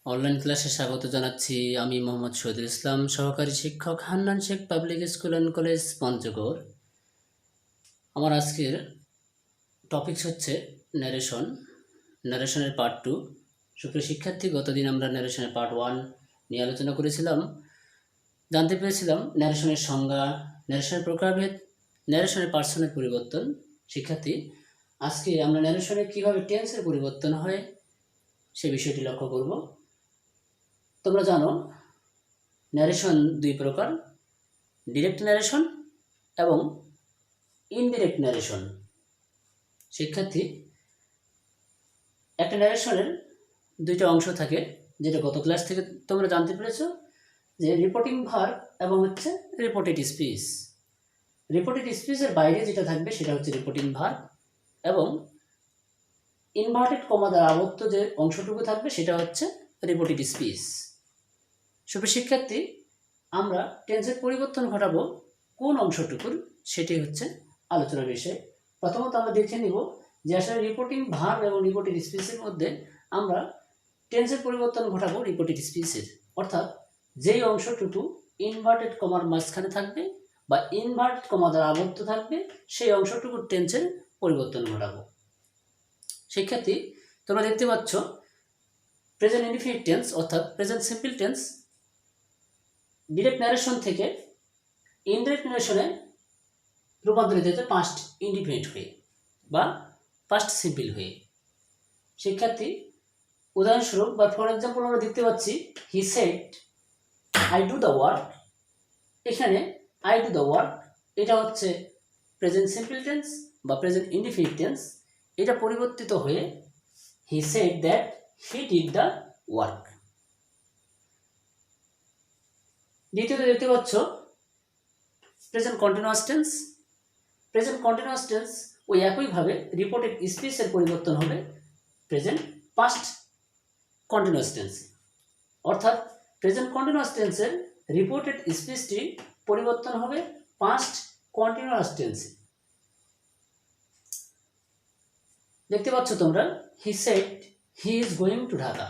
Online ক্লাসে স্বাগত জানাচ্ছি। আমি মোহাম্মদ শহীদুল ইসলাম, সহকারী শিক্ষক, Hannan Sheikh public school and college, Panchagarh. আমার আজকের টপিকস হচ্ছে ন্যারেশনের পার্ট 2। সুপ্রিয় শিক্ষার্থী, গতদিন আমরা ন্যারেশনের পার্ট 1 নিয়ে আলোচনা করেছিলাম। জানতে পেরেছিলাম ন্যারেশনের সংজ্ঞা, ন্যারেশনের প্রকারভেদ, ন্যারেশনের পার্সনের পরিবর্তন। শিক্ষার্থী, আজকে আমরা ন্যারেশনে কীভাবে টেন্সের পরিবর্তন হয় সে বিষয়টি লক্ষ্য করব। তোমরা জানো ন্যারেশন দুই প্রকার, ডিরেক্ট ন্যারেশন এবং ইনডিরেক্ট ন্যারেশন। শিক্ষার্থী, একটা ন্যারেশনের দুইটা অংশ থাকে, যেটা গত ক্লাস থেকে তোমরা জানতে পেরেছো, যে রিপোর্টিং ভার্ব এবং হচ্ছে রিপোর্টেড স্পিচ। রিপোর্টেড স্পিচের বাইরে যেটা থাকবে সেটা হচ্ছে রিপোর্টিং ভার্ব, এবং ইনভার্টেড কমা দ্বারা আবদ্ধ যে অংশটুকু থাকবে সেটা হচ্ছে রিপোর্টেড স্পিচ। সুপ্রিয় শিক্ষার্থী, আমরা টেন্সের পরিবর্তন ঘটাবো কোন অংশটুকুর, সেটি হচ্ছে আলোচনার বিষয়। প্রথমত আমরা দেখে নিব যে আসলে রিপোর্টিং ভার্ব এবং রিপোর্টেড স্পিচের মধ্যে আমরা টেন্সের পরিবর্তন ঘটাবো রিপোর্টেড স্পিচের, অর্থাৎ যেই অংশটুকু ইনভার্টেড কমার মাঝখানে থাকবে বা ইনভার্টেড কমা দ্বারা আবদ্ধ থাকবে সেই অংশটুকুর টেন্সের পরিবর্তন ঘটাবো। শিক্ষার্থী, তোমরা দেখতে পাচ্ছ প্রেজেন্ট ইনডিফিনিট টেন্স অর্থাৎ present simple tense direct narration থেকে ইনডিরেক্ট ন্যারেশনে রূপান্তরিত হচ্ছে পাস্ট ইনডিফিনিট হয়ে বা পাস্ট সিম্পল হয়ে। শিক্ষার্থী, উদাহরণস্বরূপ বা ফর এক্সাম্পল আমরা দেখতে পাচ্ছি he said I do the work. এখানে আই ডু দ্য ওয়ার্ক এটা হচ্ছে প্রেজেন্ট সিম্পল টেন্স বা প্রেজেন্ট ইনডিফিনিট টেন্স। এটা পরিবর্তিত হয়ে he said that he did the work. দ্বিতীয়ত দেখতে পাচ্ছ present continuous tense. Present continuous tense ওই একইভাবে রিপোর্টেড স্পিচের পরিবর্তন হবে প্রেজেন্ট পাস্ট কন্টিনিউয়াস টেন্স, অর্থাৎ প্রেজেন্ট কন্টিনিউয়াস টেন্সের রিপোর্টেড স্পিচটি পরিবর্তন হবে পাস্ট কন্টিনিউয়াস টেন্সে। দেখতে পাচ্ছ তোমরা হি said he is going to Dhaka.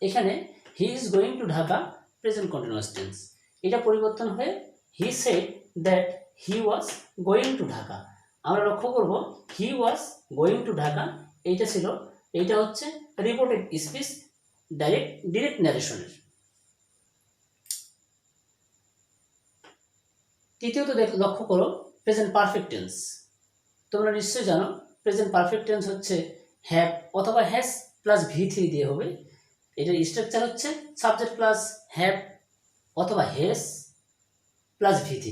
এখানে he is going to Dhaka present continuous tense, এটা পরিবর্তন হয়ে he said that he was going to Dhaka. আমরা লক্ষ্য করব he was going to Dhaka এইটা হচ্ছে রিপোর্টেড স্পিচ ডিরেক্ট ন্যারেশনের। তৃতীয়ত লক্ষ্য করো প্রেজেন্ট পারফেক্ট টেন্স। তোমরা নিশ্চয়ই জানো প্রেজেন্ট পারফেক্ট টেন্স হচ্ছে হ্যাভ অথবা হ্যাজ প্লাস V3 দিয়ে হবে। এটার স্ট্রাকচার হচ্ছে সাবজেক্ট প্লাস হ্যাভ অথবা হ্যাজ প্লাস V3।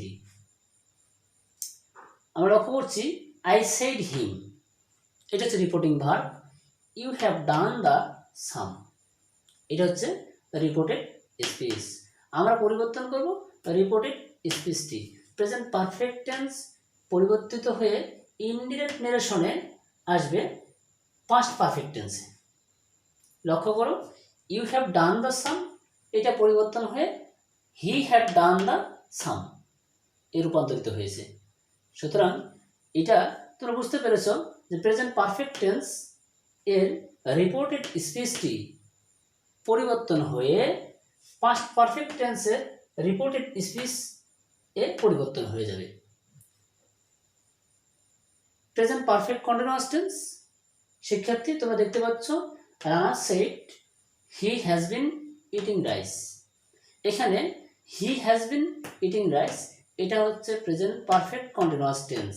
আমরা লক্ষ্য করছি আই সেড হিম, এটা হচ্ছে reporting verb. You have done the sum, এটা হচ্ছে রিপোর্টেড স্পিচ। আমরা পরিবর্তন করব রিপোর্টেড স্পিচটি। প্রেজেন্ট পারফেক্ট টেন্স পরিবর্তিত হয়ে ইনডিরেক্ট ন্যারেশনে আসবে পাস্ট পারফেক্ট টেন্সে। লক্ষ্য করো you have done the sum এটা পরিবর্তন হয়ে হি হ্যাড ডান দ্য সাম এ রূপান্তরিত হয়েছে। সুতরাং এটা তোমরা বুঝতে পেরেছ যে প্রেজেন্ট পারফেক্ট টেন্স এর রিপোর্টেড স্পিচটি পরিবর্তন হয়ে পাস্ট পারফেক্ট টেন্সের রিপোর্টেড স্পিচ এ পরিবর্তন হয়ে যাবে। Present perfect continuous tense. শিক্ষার্থী, তোমরা দেখতে পাচ্ছ Rana said he has been eating rice. এখানে he has been eating rice এটা হচ্ছে প্রেজেন্ট পারফেক্ট কন্টিনিউয়াস টেন্স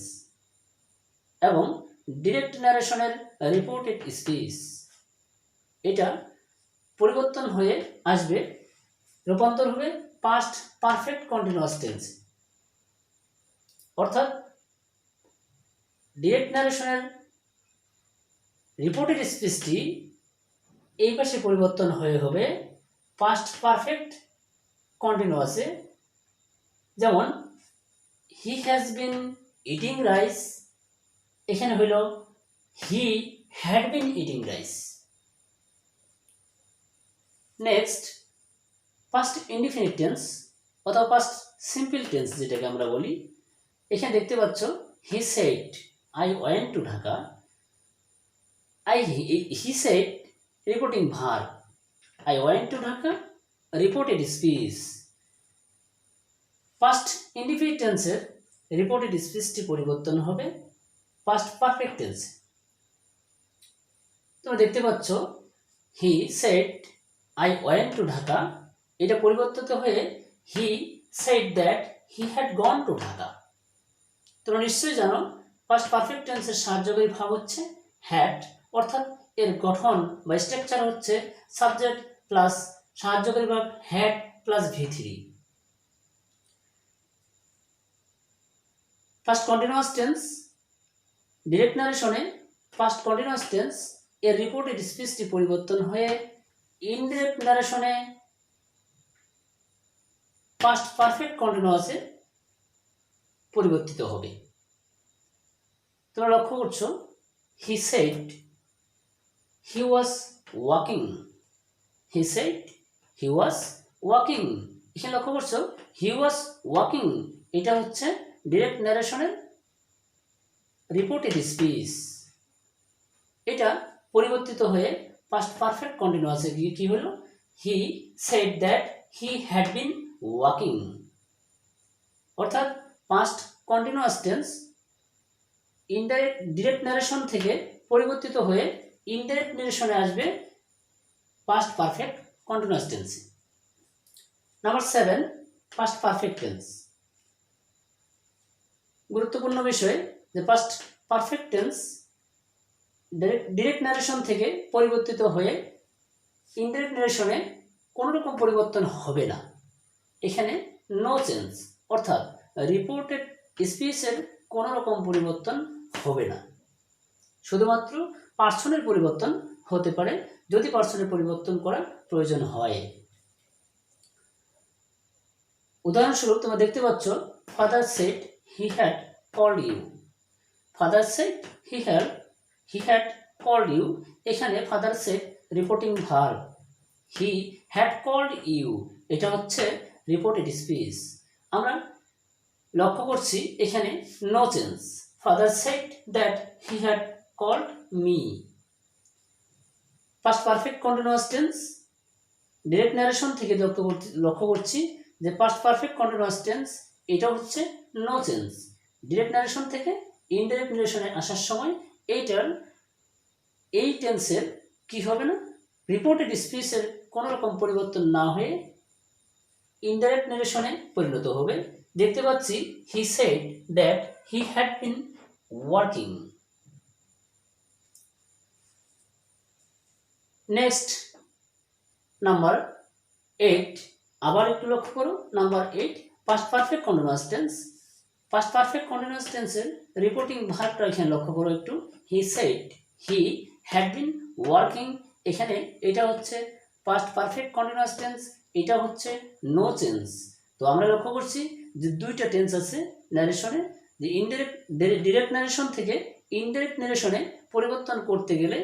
এবং ডিরেক্ট ন্যারেশনের রিপোর্টেড স্পিচ। এটা পরিবর্তন হয়ে আসবে, রূপান্তর হবে পাস্ট পারফেক্ট কন্টিনিউয়াস টেন্স, অর্থাৎ ডিরেক্ট ন্যারেশনের রিপোর্টেড স্পিচটি এই পাশে পরিবর্তন হয়ে হবে পাস্ট পারফেক্ট কন্টিনিউয়াসে। যেমন হি হ্যাজ বিন ইটিং রাইস, এখানে হইল হি had bin eating rice. Next past indefinite tense অথবা পাস্ট সিম্পল টেন্স যেটাকে আমরা বলি। এখানে দেখতে পাচ্ছ he said I went to Dhaka. He said reporting verb I went to Dhaka, reported speech. Past indefinite টেন্সের রিপোর্টেড স্পিচটি পরিবর্তন হবে পাস্ট পারফেক্ট টেন্সে। তোমরা দেখতে পাচ্ছ he said I went to Dhaka, এটা পরিবর্তিত হয়ে he said that he had gone to Dhaka. তোমরা নিশ্চয়ই জানো পাস্ট পারফেক্ট টেন্সের সাহায্যকারী ভাব হচ্ছে হ্যাড, অর্থাৎ এর গঠন বা স্ট্রাকচার হচ্ছে সাবজেক্ট প্লাস সাহায্যকারী ভাব had plus V3। First continuous tense, direct নারেশনে ফার্স্ট কন্টিনিউয়াস টেন্স এর রিপোর্টেড স্পিচটি পরিবর্তন হয়ে ইনডিরেক্ট নারেশনে পাস্ট পারফেক্ট কন্টিনিউয়াসে পরিবর্তিত হবে। তোমরা লক্ষ্য করছো he said he was walking, he said he was walking. এখানে লক্ষ্য করছো হি ওয়াজ ওয়াকিং, এটা হচ্ছে ডিরেক্ট ন্যারেশনের রিপোর্টেড স্পিচ। এটা পরিবর্তিত হয়ে পাস্ট পারফেক্ট কন্টিনিউয়াসে গিয়ে কি হলো, he said that he had been walking. অর্থাৎ past continuous tense direct narration থেকে পরিবর্তিত হয়ে ইনডাইরেক্ট ন্যারেশনে আসবে পাস্ট পারফেক্ট কন্টিনিউয়াস টেন্সে। Number 7, past perfect tense. গুরুত্বপূর্ণ বিষয় যে past perfect tense direct narration থেকে পরিবর্তিত হয়ে ইনডাইরেক্ট ন্যারেশনে কোনো রকম পরিবর্তন হবে না। এখানে নো চেঞ্জ, অর্থাৎ রিপোর্টেড স্পিচের কোনো রকম পরিবর্তন হবে না। শুধুমাত্র পার্সনের পরিবর্তন হতে পারে যদি পার্সনের পরিবর্তন করার প্রয়োজন হয়। উদাহরণস্বরূপ তোমরা দেখতে পাচ্ছ father said he had called you, father said he had called you. এখানে father said reporting verb, he had called you এটা হচ্ছে রিপোর্টেড স্পিচ। আমরা লক্ষ্য করছি এখানে no change, father said that he had called me. Past perfect continuous tense direct narration থেকে লক্ষ্য করছি যে পাস্ট পারফেক্ট কন্টিনিউয়াস টেন্স এটা হচ্ছে নো চেঞ্জ। ডিরেক্ট ন্যারেশন থেকে ইনডাইরেক্ট ন্যারেশনে আসার সময় এই টেন্সের কি হবে না, রিপোর্টেড স্পিচের কোনো রকম পরিবর্তন না হয়ে ইনডাইরেক্ট ন্যারেশনে পরিণত হবে। দেখতে পাচ্ছি he said that he had been working. Next number 8, আবার একটু লক্ষ্য করো number 8, past perfect continuous tense. Past perfect continuous টেন্সের রিপোর্টিং ভার্বটা এখানে লক্ষ্য করো একটু, হি said he had been working. এখানে এটা হচ্ছে পাস্ট পারফেক্ট কন্টিনিউয়াস টেন্স, এটা হচ্ছে নো চেঞ্জ। তো আমরা লক্ষ্য করছি যে দুইটা টেন্স আছে ন্যারেশনে, যে ডিরেক্ট ন্যারেশন থেকে ইনডাইরেক্ট ন্যারেশনে পরিবর্তন করতে গেলে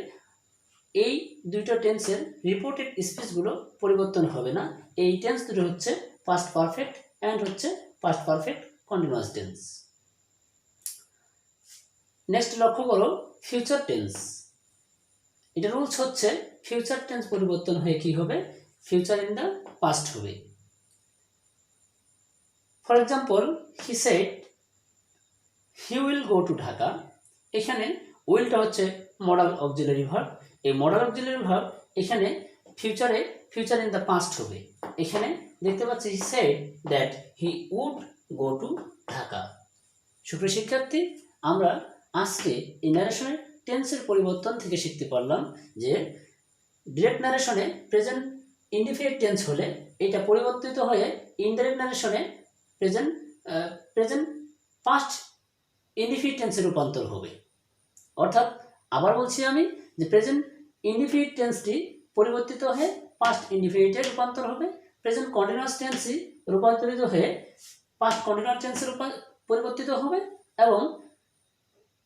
এই দুইটা টেন্সের রিপোর্টেড স্পিচগুলো পরিবর্তন হবে না। এই টেন্স দুটো হচ্ছে পাস্ট পারফেক্ট অ্যান্ড হচ্ছে past perfect continuous tense. Next লক্ষ্য করো ফিউচার টেন্স। এটা রুলস হচ্ছে ফিউচার টেন্স পরিবর্তন হয়ে কি হবে, ফিউচার ইন দ্য পাস্ট হবে। For example he said he will go to Dhaka. এখানে উইলটা হচ্ছে মডাল অক্সিলারি ভার্ব। এই মডাল অক্সিলারি ভার্ব এখানে ফিউচার ইন দ্য পাস্ট হবে। এখানে দেখতে পাচ্ছি he said that he would go to Dhaka. সুপ্রিয় শিক্ষার্থী, আমরা আজকে এই ন্যারেশনের টেন্সের পরিবর্তন থেকে শিখতে পারলাম যে ডিরেক্ট ন্যারেশনে প্রেজেন্ট ইনডিফিনিট টেন্স হলে এটা পরিবর্তিত হয়ে ইনডাইরেক্ট ন্যারেশনে প্রেজেন্ট পাস্ট ইনডিফিনিট টেন্সে রূপান্তর হবে। অর্থাৎ আবার বলছি আমি যে প্রেজেন্ট ইনডিফিনিট টেন্সটি পরিবর্তিত হয়ে পাস্ট ইনডিফিনিটে রূপান্তর হবে, প্রেজেন্ট কন্টিনিউয়াস টেন্সই রূপান্তরিত হয়ে পাস্ট কন্টিনিউয়াস টেন্সে পরিবর্তিত হবে, এবং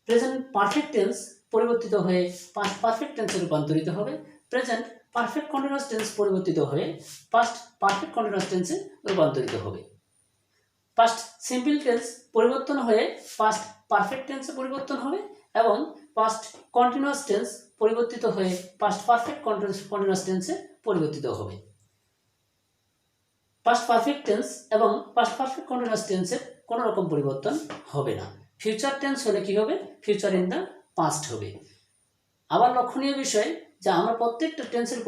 প্রেজেন্ট পারফেক্ট টেন্স পরিবর্তিত হয়ে পাস্ট পারফেক্ট টেন্সে রূপান্তরিত হবে, প্রেজেন্ট পারফেক্ট কন্টিনিউয়াস টেন্স পরিবর্তিত হয়ে পাস্ট পারফেক্ট কন্টিনিউয়াস টেন্সে রূপান্তরিত হবে। পাস্ট সিম্পল টেন্স পরিবর্তন হয়ে পাস্ট পারফেক্ট টেন্সে পরিবর্তন হবে, এবং পাস্ট কন্টিনিউয়াস টেন্স পরিবর্তিত হয়ে পাস্ট পারফেক্ট কন্টিনিউয়াস টেন্সে পরিবর্তিত হবে। পাস্ট পারফেক্ট টেন্স এবং পাস্ট পারফেক্ট কন্টিনিউয়াস টেন্সের কোনো রকম পরিবর্তন হবে না। ফিউচার টেন্স হলে কি হবে? ফিউচার ইন দ্য পাস্ট হবে। আবার লক্ষণীয় বিষয় যে আমরা প্রত্যেকটা টেন্সের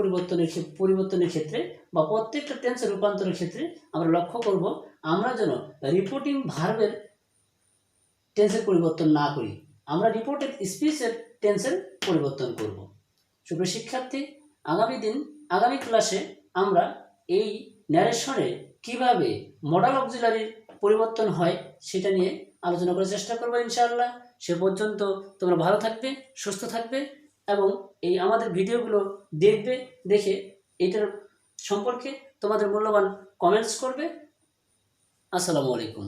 পরিবর্তনের ক্ষেত্রে বা প্রত্যেকটা টেন্সের রূপান্তরের ক্ষেত্রে আমরা লক্ষ্য করব আমরা যেন রিপোর্টিং ভার্বের টেন্সের পরিবর্তন না করি, আমরা রিপোর্টেড স্পিচের টেন্সের পরিবর্তন করব। সুপ্রিয় শিক্ষার্থী, আগামী ক্লাসে আমরা এই ন্যারেশনে কিভাবে মডাল অক্সিলারির পরিবর্তন হয় সেটা নিয়ে আলোচনা করার চেষ্টা করবো ইনশাআল্লাহ। সে পর্যন্ত তোমরা ভালো থাকবে, সুস্থ থাকবে এবং এই আমাদের ভিডিওগুলো দেখে এটার সম্পর্কে তোমাদের মূল্যবান কমেন্টস করবে। আসসালামু আলাইকুম।